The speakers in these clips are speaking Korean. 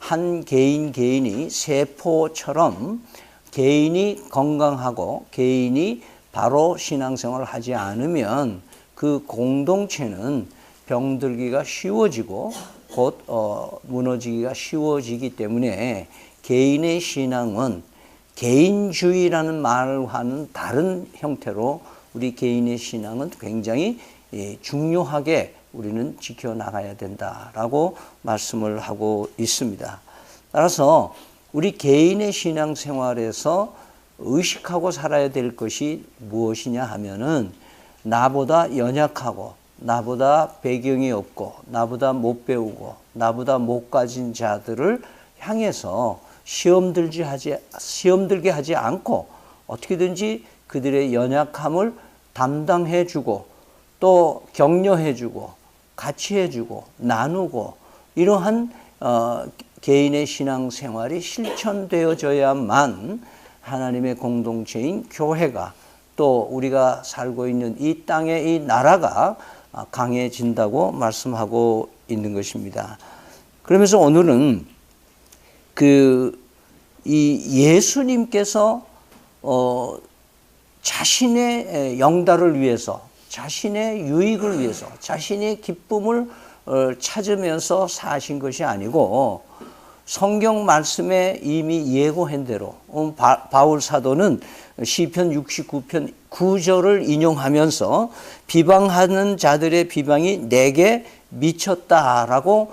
한 개인이 세포처럼 개인이 건강하고 개인이 바로 신앙생활을 하지 않으면 그 공동체는 병들기가 쉬워지고 곧 무너지기가 쉬워지기 때문에 개인의 신앙은 개인주의라는 말과는 다른 형태로 우리 개인의 신앙은 굉장히 중요하게 우리는 지켜나가야 된다라고 말씀을 하고 있습니다. 따라서 우리 개인의 신앙생활에서 의식하고 살아야 될 것이 무엇이냐 하면은 나보다 연약하고 나보다 배경이 없고 나보다 못 배우고 나보다 못 가진 자들을 향해서 시험 들게 하지 않고 어떻게든지 그들의 연약함을 담당해 주고 또 격려해 주고 같이 해주고 나누고 이러한 개인의 신앙생활이 실천되어져야만 하나님의 공동체인 교회가 또 우리가 살고 있는 이 땅의 이 나라가 강해진다고 말씀하고 있는 것입니다. 그러면서 오늘은 이 예수님께서 자신의 영달을 위해서 자신의 유익을 위해서 자신의 기쁨을 찾으면서 사신 것이 아니고 성경 말씀에 이미 예고한 대로 바울 사도는 시편 69편 9절을 인용하면서 비방하는 자들의 비방이 내게 미쳤다라고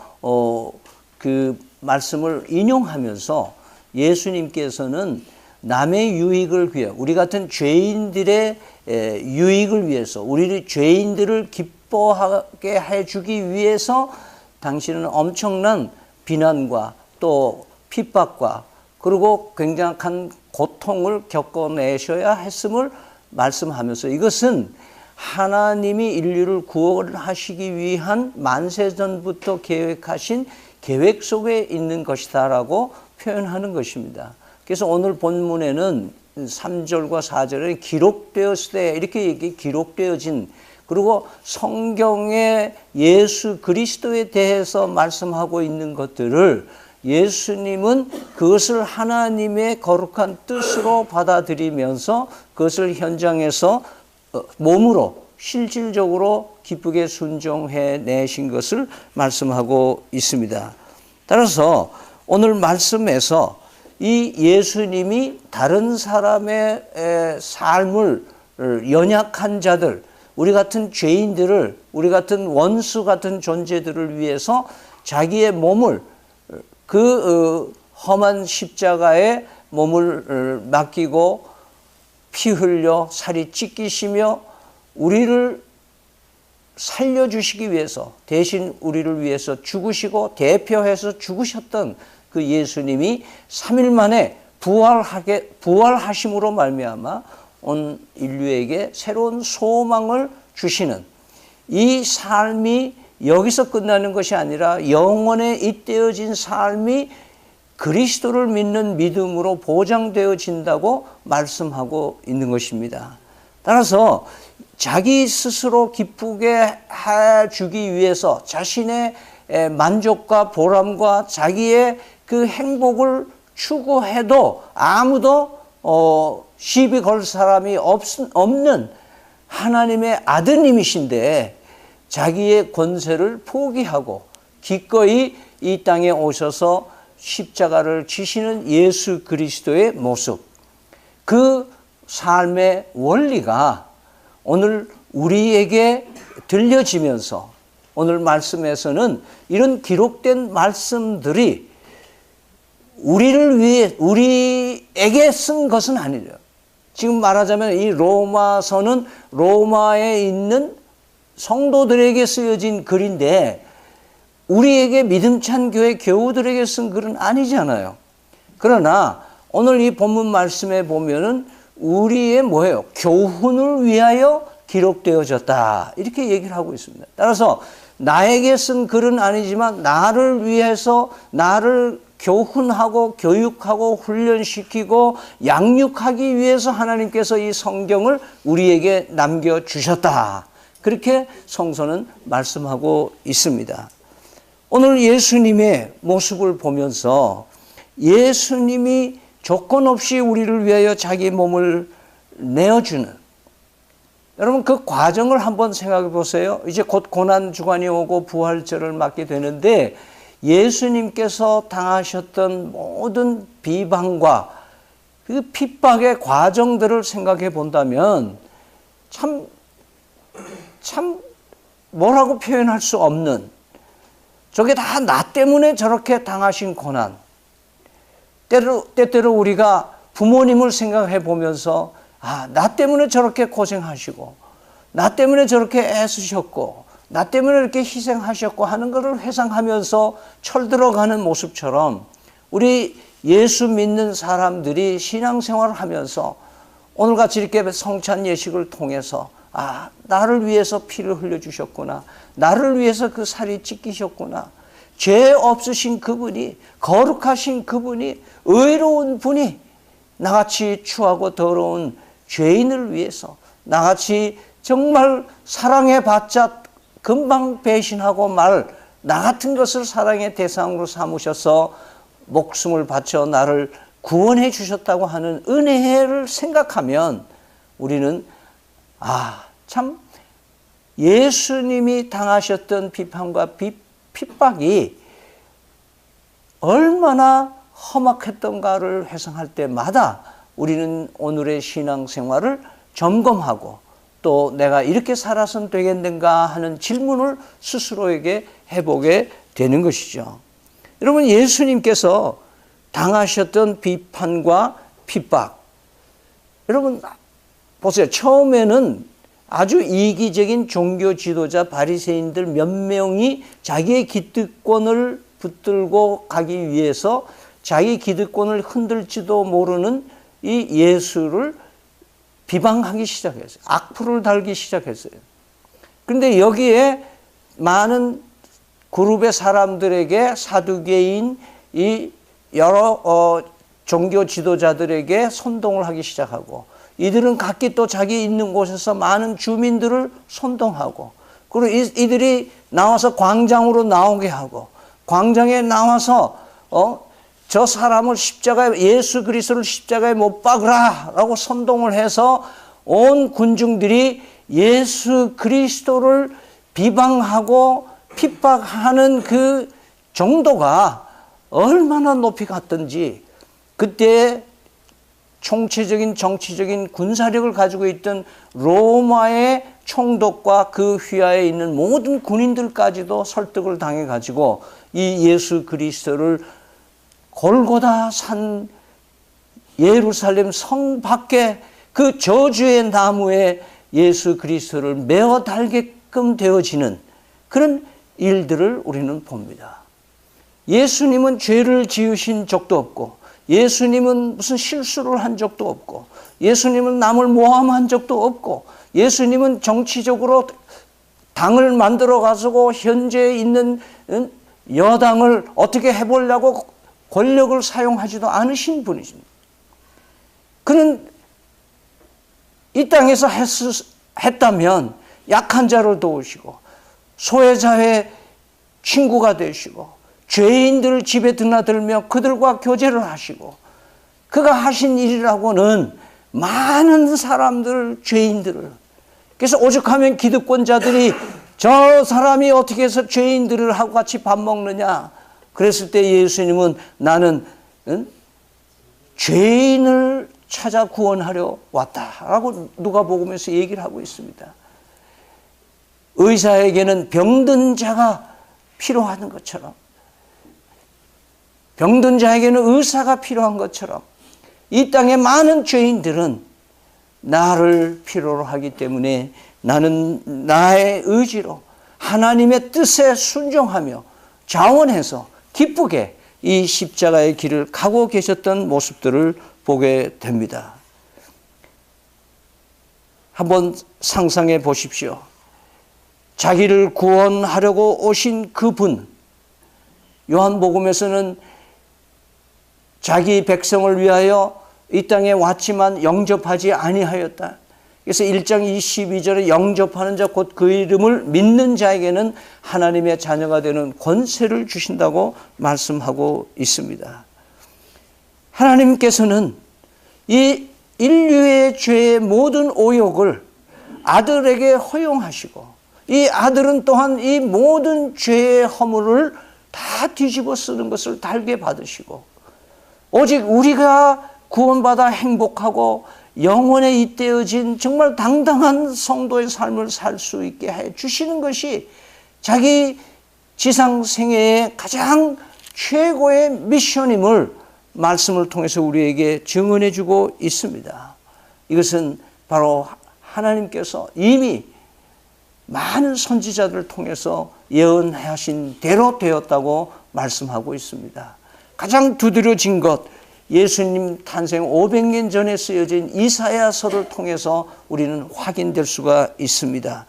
그 말씀을 인용하면서 예수님께서는 남의 유익을 위해 우리 같은 죄인들의 유익을 위해서 우리 죄인들을 기뻐하게 해주기 위해서 당신은 엄청난 비난과 또 핍박과 그리고 굉장한 고통을 겪어내셔야 했음을 말씀하면서 이것은 하나님이 인류를 구원하시기 위한 만세전부터 계획하신 계획 속에 있는 것이다라고 표현하는 것입니다. 그래서 오늘 본문에는 3절과 4절에 기록되었을 때 이렇게 기록되어진 그리고 성경에 예수 그리스도에 대해서 말씀하고 있는 것들을 예수님은 그것을 하나님의 거룩한 뜻으로 받아들이면서 그것을 현장에서 몸으로 실질적으로 기쁘게 순종해 내신 것을 말씀하고 있습니다. 따라서 오늘 말씀에서 이 예수님이 다른 사람의 삶을 연약한 자들, 우리 같은 죄인들을, 우리 같은 원수 같은 존재들을 위해서 자기의 몸을 그 험한 십자가에 몸을 맡기고 피 흘려 살이 찢기시며 우리를 살려주시기 위해서 대신 우리를 위해서 죽으시고 대표해서 죽으셨던 그 예수님이 3일 만에 부활하심으로 말미암아 온 인류에게 새로운 소망을 주시는 이 삶이 여기서 끝나는 것이 아니라 영원에 잇대어진 삶이 그리스도를 믿는 믿음으로 보장되어진다고 말씀하고 있는 것입니다. 따라서 자기 스스로 기쁘게 해주기 위해서 자신의 만족과 보람과 자기의 그 행복을 추구해도 아무도 시비 걸 사람이 없는 하나님의 아드님이신데 자기의 권세를 포기하고 기꺼이 이 땅에 오셔서 십자가를 지시는 예수 그리스도의 모습, 그 삶의 원리가 오늘 우리에게 들려지면서 오늘 말씀에서는 이런 기록된 말씀들이 우리를 위해 우리에게 쓴 것은 아니죠. 지금 말하자면 이 로마서는 로마에 있는 성도들에게 쓰여진 글인데 우리에게 믿음찬 교회 교우들에게 쓴 글은 아니잖아요. 그러나 오늘 이 본문 말씀에 보면은 우리의 뭐예요? 교훈을 위하여 기록되어졌다. 이렇게 얘기를 하고 있습니다. 따라서 나에게 쓴 글은 아니지만 나를 위해서 나를 교훈하고 교육하고 훈련시키고 양육하기 위해서 하나님께서 이 성경을 우리에게 남겨주셨다. 그렇게 성서는 말씀하고 있습니다. 오늘 예수님의 모습을 보면서 예수님이 조건 없이 우리를 위하여 자기 몸을 내어주는, 여러분 그 과정을 한번 생각해 보세요. 이제 곧 고난주간이 오고 부활절을 맞게 되는데 예수님께서 당하셨던 모든 비방과 그 핍박의 과정들을 생각해 본다면 참 뭐라고 표현할 수 없는, 저게 다 나 때문에 저렇게 당하신 고난. 때때로 우리가 부모님을 생각해 보면서 나 때문에 저렇게 고생하시고 나 때문에 저렇게 애쓰셨고 나 때문에 이렇게 희생하셨고 하는 것을 회상하면서 철들어가는 모습처럼 우리 예수 믿는 사람들이 신앙생활을 하면서 오늘같이 이렇게 성찬 예식을 통해서 나를 위해서 피를 흘려주셨구나, 나를 위해서 그 살이 찢기셨구나, 죄 없으신 그분이, 거룩하신 그분이, 의로운 분이 나같이 추하고 더러운 죄인을 위해서, 나같이 정말 사랑해봤자 금방 배신하고 말 나 같은 것을 사랑의 대상으로 삼으셔서 목숨을 바쳐 나를 구원해 주셨다고 하는 은혜를 생각하면 우리는 참 예수님이 당하셨던 비판과 핍박이 얼마나 험악했던가를 회상할 때마다 우리는 오늘의 신앙생활을 점검하고 또 내가 이렇게 살아선 되겠는가 하는 질문을 스스로에게 해보게 되는 것이죠. 여러분, 예수님께서 당하셨던 비판과 핍박, 여러분 보세요. 처음에는 아주 이기적인 종교 지도자 바리새인들 몇 명이 자기의 기득권을 붙들고 가기 위해서 자기 기득권을 흔들지도 모르는 이 예수를 비방하기 시작했어요. 악플을 달기 시작했어요. 그런데 여기에 많은 그룹의 사람들에게, 사두개인 이 여러 종교 지도자들에게 선동을 하기 시작하고, 이들은 각기 또 자기 있는 곳에서 많은 주민들을 선동하고, 그리고 이들이 나와서 광장으로 나오게 하고, 광장에 나와서 저 사람을 예수 그리스도를 십자가에 못 박으라 라고 선동을 해서 온 군중들이 예수 그리스도를 비방하고 핍박하는 그 정도가 얼마나 높이 갔던지, 그때 총체적인 정치적인 군사력을 가지고 있던 로마의 총독과 그 휘하에 있는 모든 군인들까지도 설득을 당해가지고 이 예수 그리스도를 골고다 산 예루살렘 성 밖에 그 저주의 나무에 예수 그리스도를 메어 달게끔 되어지는 그런 일들을 우리는 봅니다. 예수님은 죄를 지으신 적도 없고, 예수님은 무슨 실수를 한 적도 없고, 예수님은 남을 모함한 적도 없고, 예수님은 정치적으로 당을 만들어 가지고 현재 있는 여당을 어떻게 해보려고 권력을 사용하지도 않으신 분이십니다. 그는 이 땅에서 했다면 약한 자를 도우시고 소외자의 친구가 되시고 죄인들 집에 드나들며 그들과 교제를 하시고, 그가 하신 일이라고는 많은 사람들, 죄인들을, 그래서 오죽하면 기득권자들이 저 사람이 어떻게 해서 죄인들을 하고 같이 밥 먹느냐 그랬을 때 예수님은 나는 죄인을 찾아 구원하려 왔다라고 누가복음에서 얘기를 하고 있습니다. 의사에게는 병든 자가 필요한 것처럼, 병든 자에게는 의사가 필요한 것처럼 이 땅의 많은 죄인들은 나를 필요로 하기 때문에 나는 나의 의지로 하나님의 뜻에 순종하며 자원해서 기쁘게 이 십자가의 길을 가고 계셨던 모습들을 보게 됩니다. 한번 상상해 보십시오. 자기를 구원하려고 오신 그분, 요한복음에서는 자기 백성을 위하여 이 땅에 왔지만 영접하지 아니하였다. 그래서 1장 22절에 영접하는 자 곧 그 이름을 믿는 자에게는 하나님의 자녀가 되는 권세를 주신다고 말씀하고 있습니다. 하나님께서는 이 인류의 죄의 모든 오욕을 아들에게 허용하시고 이 아들은 또한 이 모든 죄의 허물을 다 뒤집어 쓰는 것을 달게 받으시고 오직 우리가 구원받아 행복하고 영원에 잇대어진 정말 당당한 성도의 삶을 살 수 있게 해 주시는 것이 자기 지상 생애의 가장 최고의 미션임을 말씀을 통해서 우리에게 증언해 주고 있습니다. 이것은 바로 하나님께서 이미 많은 선지자들을 통해서 예언하신 대로 되었다고 말씀하고 있습니다. 가장 두드러진 것, 예수님 탄생 500년 전에 쓰여진 이사야서를 통해서 우리는 확인될 수가 있습니다.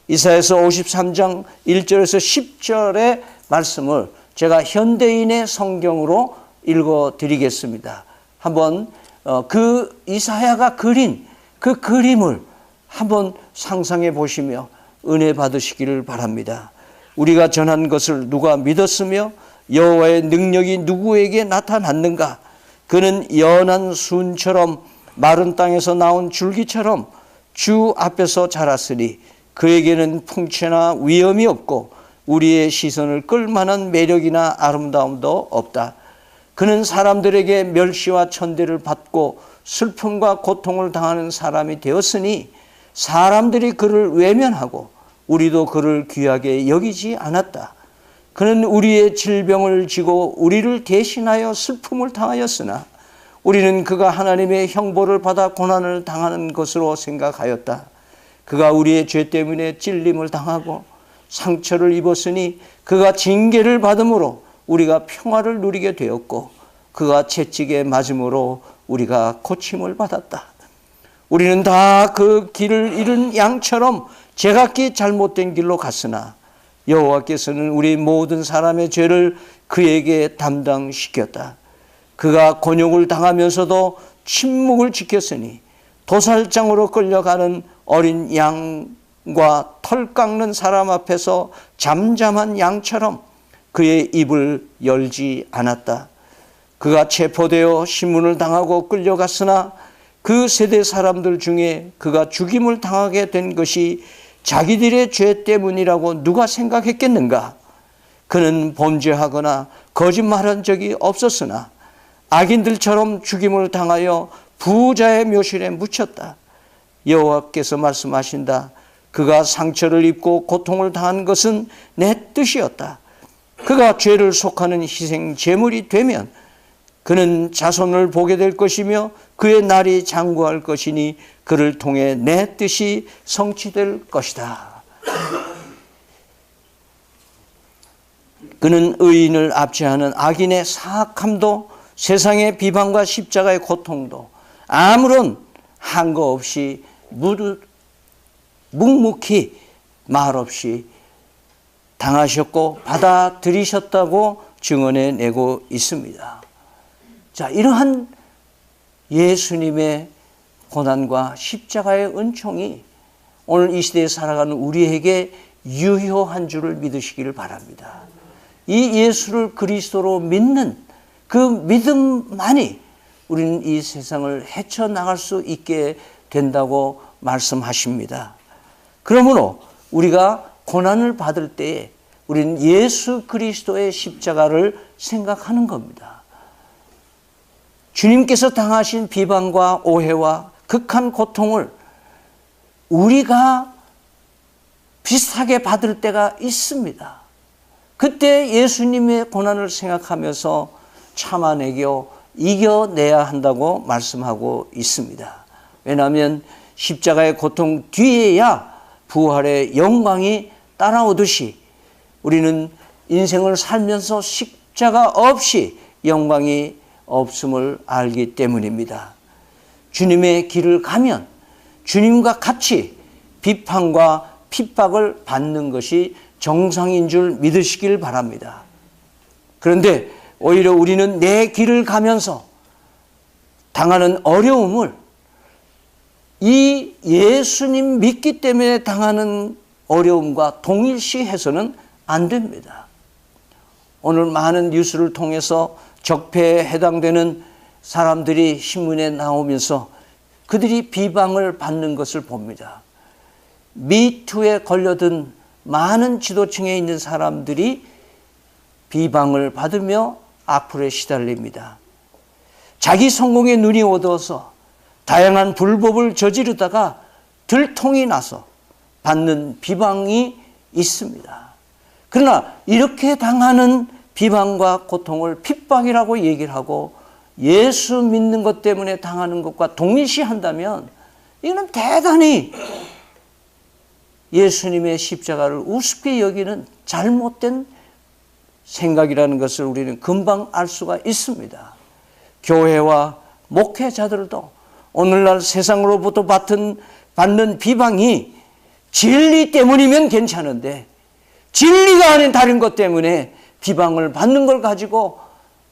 이사야서 53장 1절에서 10절의 말씀을 제가 현대인의 성경으로 읽어드리겠습니다. 한번 그 이사야가 그린 그 그림을 한번 상상해 보시며 은혜 받으시기를 바랍니다. 우리가 전한 것을 누가 믿었으며 여호와의 능력이 누구에게 나타났는가? 그는 연한 순처럼 마른 땅에서 나온 줄기처럼 주 앞에서 자랐으니 그에게는 풍채나 위엄이 없고 우리의 시선을 끌만한 매력이나 아름다움도 없다. 그는 사람들에게 멸시와 천대를 받고 슬픔과 고통을 당하는 사람이 되었으니 사람들이 그를 외면하고 우리도 그를 귀하게 여기지 않았다. 그는 우리의 질병을 지고 우리를 대신하여 슬픔을 당하였으나 우리는 그가 하나님의 형벌을 받아 고난을 당하는 것으로 생각하였다. 그가 우리의 죄 때문에 찔림을 당하고 상처를 입었으니 그가 징계를 받음으로 우리가 평화를 누리게 되었고 그가 채찍에 맞음으로 우리가 고침을 받았다. 우리는 다 그 길을 잃은 양처럼 제각기 잘못된 길로 갔으나 여호와께서는 우리 모든 사람의 죄를 그에게 담당시켰다. 그가 곤욕을 당하면서도 침묵을 지켰으니 도살장으로 끌려가는 어린 양과 털 깎는 사람 앞에서 잠잠한 양처럼 그의 입을 열지 않았다. 그가 체포되어 신문을 당하고 끌려갔으나 그 세대 사람들 중에 그가 죽임을 당하게 된 것이 자기들의 죄 때문이라고 누가 생각했겠는가? 그는 범죄하거나 거짓말한 적이 없었으나 악인들처럼 죽임을 당하여 부자의 묘실에 묻혔다. 여호와께서 말씀하신다. 그가 상처를 입고 고통을 당한 것은 내 뜻이었다. 그가 죄를 속하는 희생 제물이 되면 그는 자손을 보게 될 것이며 그의 날이 장구할 것이니 그를 통해 내 뜻이 성취될 것이다. 그는 의인을 압제하는 악인의 사악함도 세상의 비방과 십자가의 고통도 아무런 한거 없이 묵묵히 말없이 당하셨고 받아들이셨다고 증언해내고 있습니다. 자, 이러한 예수님의 고난과 십자가의 은총이 오늘 이 시대에 살아가는 우리에게 유효한 줄을 믿으시기를 바랍니다. 이 예수를 그리스도로 믿는 그 믿음만이 우리는 이 세상을 헤쳐나갈 수 있게 된다고 말씀하십니다. 그러므로 우리가 고난을 받을 때에 우리는 예수 그리스도의 십자가를 생각하는 겁니다. 주님께서 당하신 비방과 오해와 극한 고통을 우리가 비슷하게 받을 때가 있습니다. 그때 예수님의 고난을 생각하면서 참아내고 이겨내야 한다고 말씀하고 있습니다. 왜냐하면 십자가의 고통 뒤에야 부활의 영광이 따라오듯이 우리는 인생을 살면서 십자가 없이 영광이 없음을 알기 때문입니다. 주님의 길을 가면 주님과 같이 비판과 핍박을 받는 것이 정상인 줄 믿으시길 바랍니다. 그런데 오히려 우리는 내 길을 가면서 당하는 어려움을 이 예수님 믿기 때문에 당하는 어려움과 동일시해서는 안 됩니다. 오늘 많은 뉴스를 통해서 적폐에 해당되는 사람들이 신문에 나오면서 그들이 비방을 받는 것을 봅니다. 미투에 걸려든 많은 지도층에 있는 사람들이 비방을 받으며 악플에 시달립니다. 자기 성공에 눈이 어두워서 다양한 불법을 저지르다가 들통이 나서 받는 비방이 있습니다. 그러나 이렇게 당하는 비방과 고통을 핍박이라고 얘기를 하고 예수 믿는 것 때문에 당하는 것과 동일시한다면 이거는 대단히 예수님의 십자가를 우습게 여기는 잘못된 생각이라는 것을 우리는 금방 알 수가 있습니다. 교회와 목회자들도 오늘날 세상으로부터 받는 비방이 진리 때문이면 괜찮은데 진리가 아닌 다른 것 때문에 비방을 받는 걸 가지고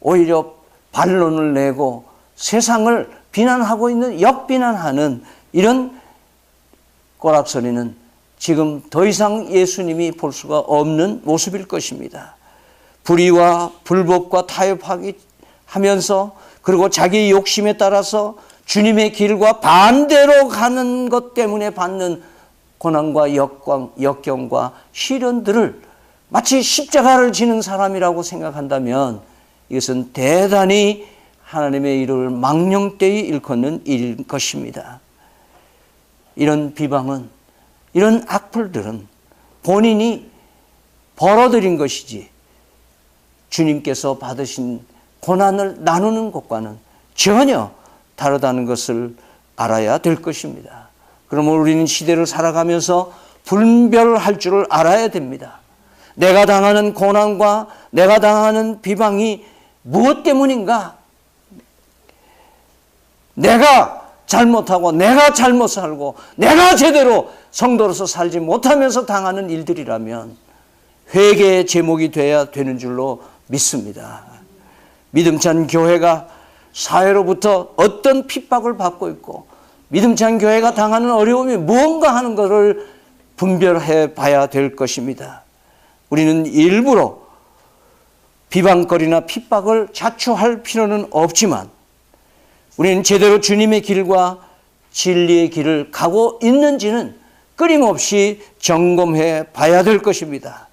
오히려 반론을 내고 세상을 비난하고 있는 역비난하는 이런 꼬락서리는 지금 더 이상 예수님이 볼 수가 없는 모습일 것입니다. 불의와 불법과 타협하면서 그리고 자기 욕심에 따라서 주님의 길과 반대로 가는 것 때문에 받는 고난과 역경과 시련들을 마치 십자가를 지는 사람이라고 생각한다면 이것은 대단히 하나님의 이름을 망령되이 일컫는 일인 것입니다. 이런 비방은, 이런 악플들은 본인이 벌어들인 것이지 주님께서 받으신 고난을 나누는 것과는 전혀 다르다는 것을 알아야 될 것입니다. 그러면 우리는 시대를 살아가면서 분별할 줄을 알아야 됩니다. 내가 당하는 고난과 내가 당하는 비방이 무엇 때문인가? 내가 잘못하고 내가 잘못 살고 내가 제대로 성도로서 살지 못하면서 당하는 일들이라면 회개의 제목이 돼야 되는 줄로 믿습니다. 믿음찬 교회가 사회로부터 어떤 핍박을 받고 있고 믿음찬 교회가 당하는 어려움이 무언가 하는 것을 분별해 봐야 될 것입니다. 우리는 일부러 비방거리나 핍박을 자초할 필요는 없지만 우리는 제대로 주님의 길과 진리의 길을 가고 있는지는 끊임없이 점검해 봐야 될 것입니다.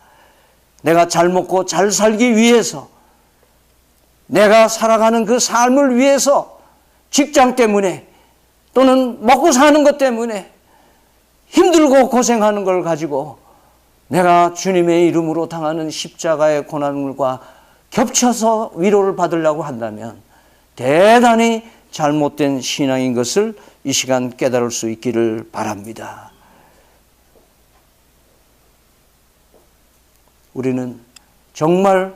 내가 잘 먹고 잘 살기 위해서 내가 살아가는 그 삶을 위해서 직장 때문에 또는 먹고 사는 것 때문에 힘들고 고생하는 걸 가지고 내가 주님의 이름으로 당하는 십자가의 고난과 겹쳐서 위로를 받으려고 한다면 대단히 잘못된 신앙인 것을 이 시간 깨달을 수 있기를 바랍니다. 우리는 정말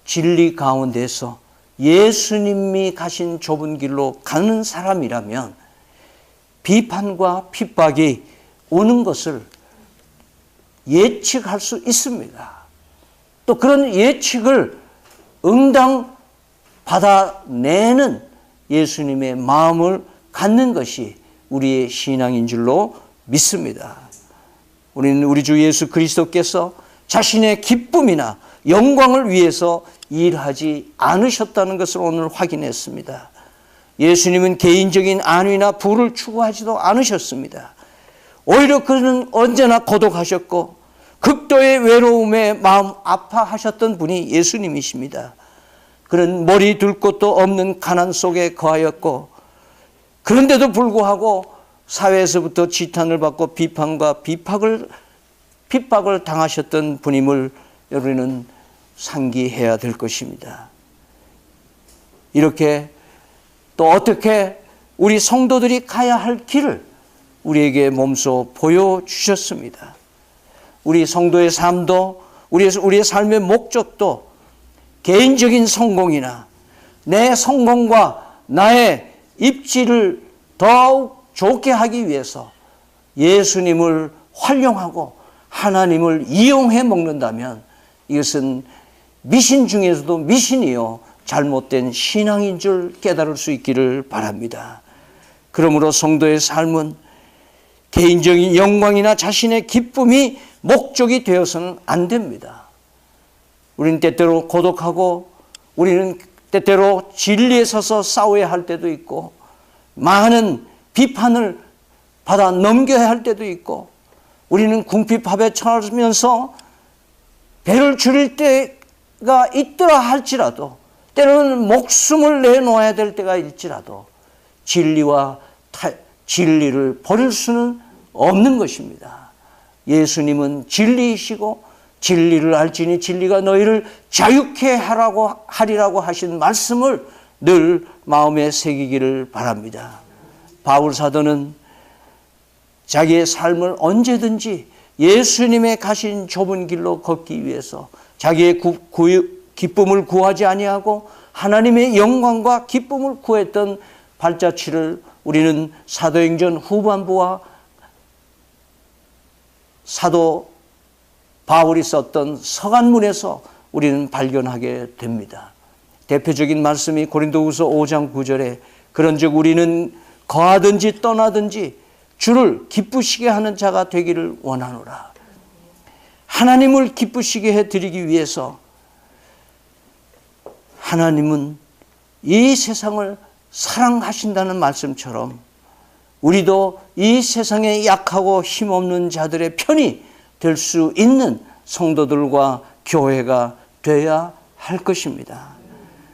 진리 가운데서 예수님이 가신 좁은 길로 가는 사람이라면 비판과 핍박이 오는 것을 예측할 수 있습니다. 또 그런 예측을 응당 받아내는 예수님의 마음을 갖는 것이 우리의 신앙인 줄로 믿습니다. 우리는 우리 주 예수 그리스도께서 자신의 기쁨이나 영광을 위해서 일하지 않으셨다는 것을 오늘 확인했습니다. 예수님은 개인적인 안위나 부를 추구하지도 않으셨습니다. 오히려 그는 언제나 고독하셨고 극도의 외로움에 마음 아파하셨던 분이 예수님이십니다. 그는 머리 둘 곳도 없는 가난 속에 거하였고 그런데도 불구하고 사회에서부터 지탄을 받고 비판과 핍박을 당하셨던 분임을 우리는 상기해야 될 것입니다. 이렇게 또 어떻게 우리 성도들이 가야 할 길을 우리에게 몸소 보여주셨습니다. 우리 성도의 삶도 우리의 삶의 목적도 개인적인 성공이나 내 성공과 나의 입지를 더욱 좋게 하기 위해서 예수님을 활용하고 하나님을 이용해 먹는다면 이것은 미신 중에서도 미신이요 잘못된 신앙인 줄 깨달을 수 있기를 바랍니다. 그러므로 성도의 삶은 개인적인 영광이나 자신의 기쁨이 목적이 되어서는 안 됩니다. 우리는 때때로 고독하고 우리는 때때로 진리에 서서 싸워야 할 때도 있고 많은 비판을 받아 넘겨야 할 때도 있고 우리는 궁핍밥에 처하면서 배를 줄일 때가 있더라 할지라도 때로는 목숨을 내놓아야 될 때가 있지라도 진리를 버릴 수는 없는 것입니다. 예수님은 진리이시고 진리를 알지니 진리가 너희를 자유케 하리라고 하신 말씀을 늘 마음에 새기기를 바랍니다. 바울 사도는 자기의 삶을 언제든지 예수님의 가신 좁은 길로 걷기 위해서 자기의 기쁨을 구하지 아니하고 하나님의 영광과 기쁨을 구했던 발자취를 우리는 사도행전 후반부와 사도 바울이 썼던 서간문에서 우리는 발견하게 됩니다. 대표적인 말씀이 고린도후서 5장 9절에 그런즉 우리는 거하든지 떠나든지 주를 기쁘시게 하는 자가 되기를 원하노라. 하나님을 기쁘시게 해드리기 위해서 하나님은 이 세상을 사랑하신다는 말씀처럼 우리도 이 세상에 약하고 힘없는 자들의 편이 될 수 있는 성도들과 교회가 되어야 할 것입니다.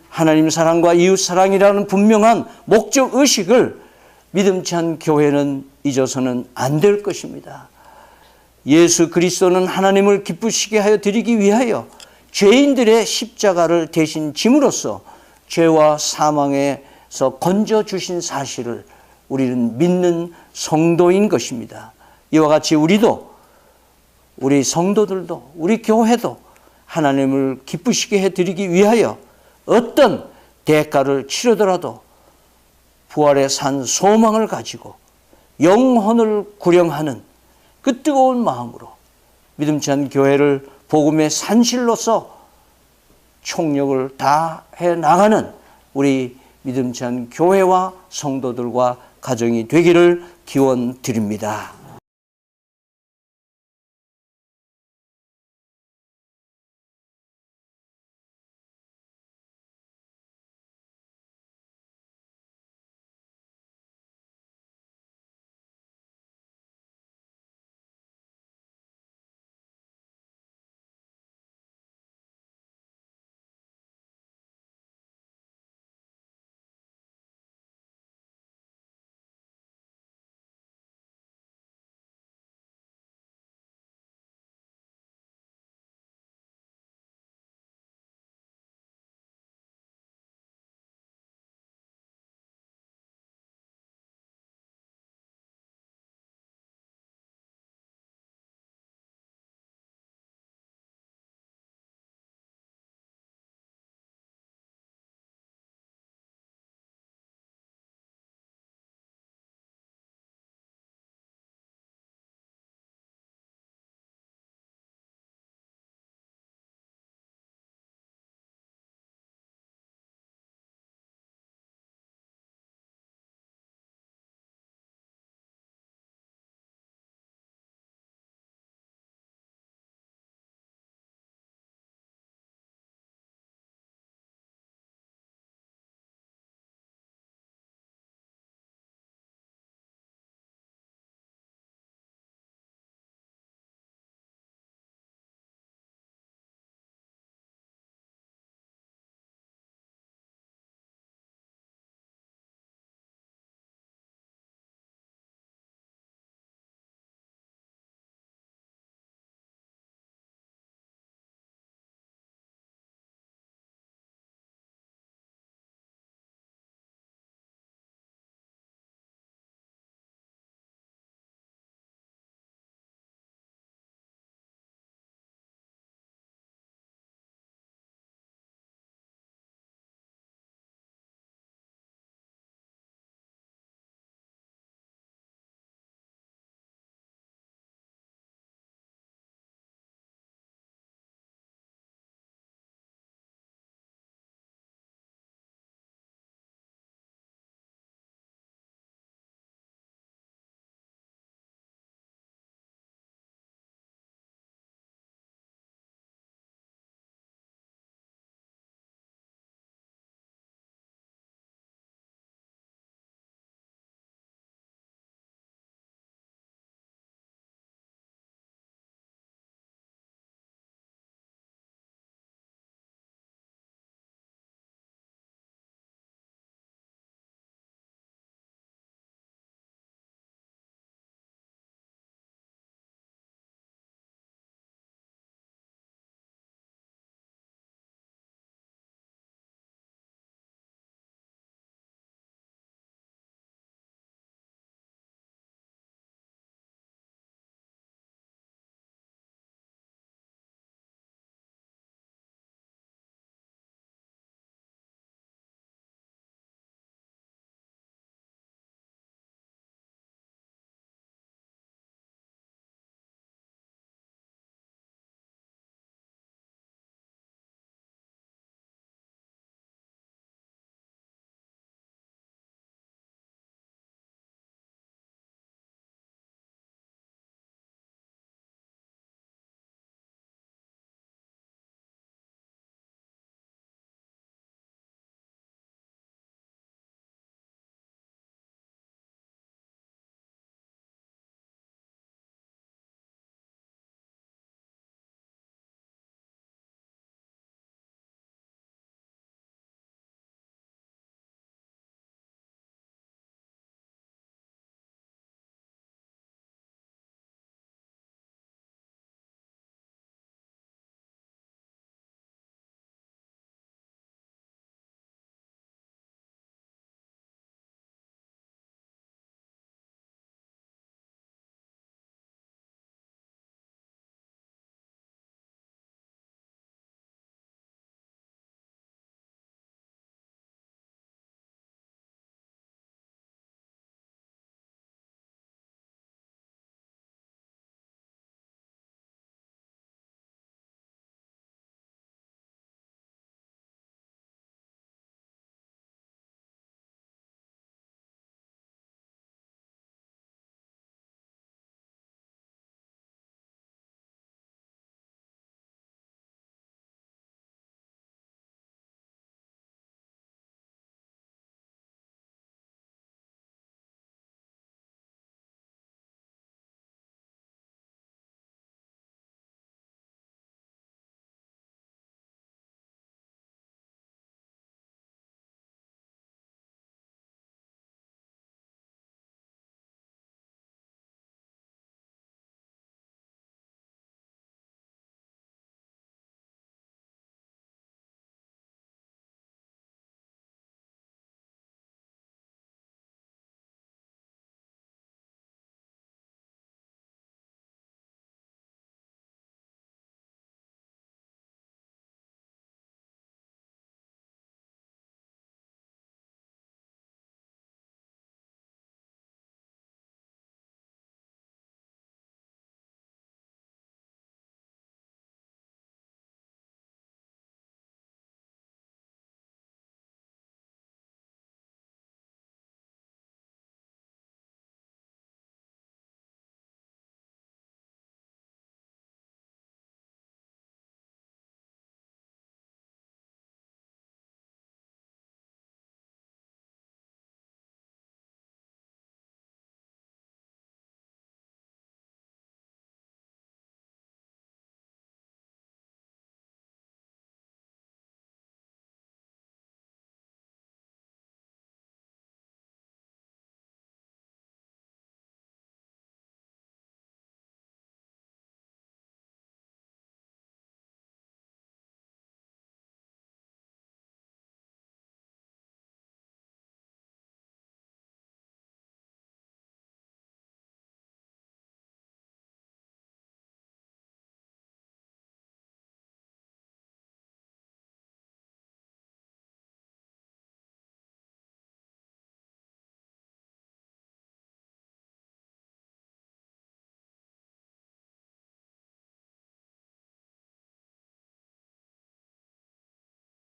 하나님 사랑과 이웃 사랑이라는 분명한 목적 의식을 믿음치 않은 교회는 잊어서는 안 될 것입니다. 예수 그리스도는 하나님을 기쁘시게 하여 드리기 위하여 죄인들의 십자가를 대신 짐으로써 죄와 사망에서 건져주신 사실을 우리는 믿는 성도인 것입니다. 이와 같이 우리도 우리 성도들도 우리 교회도 하나님을 기쁘시게 해드리기 위하여 어떤 대가를 치르더라도 부활의 산 소망을 가지고 영혼을 구령하는 그 뜨거운 마음으로 믿음치 않은 교회를 복음의 산실로서 총력을 다해 나가는 우리 믿음치 않은 교회와 성도들과 가정이 되기를 기원드립니다.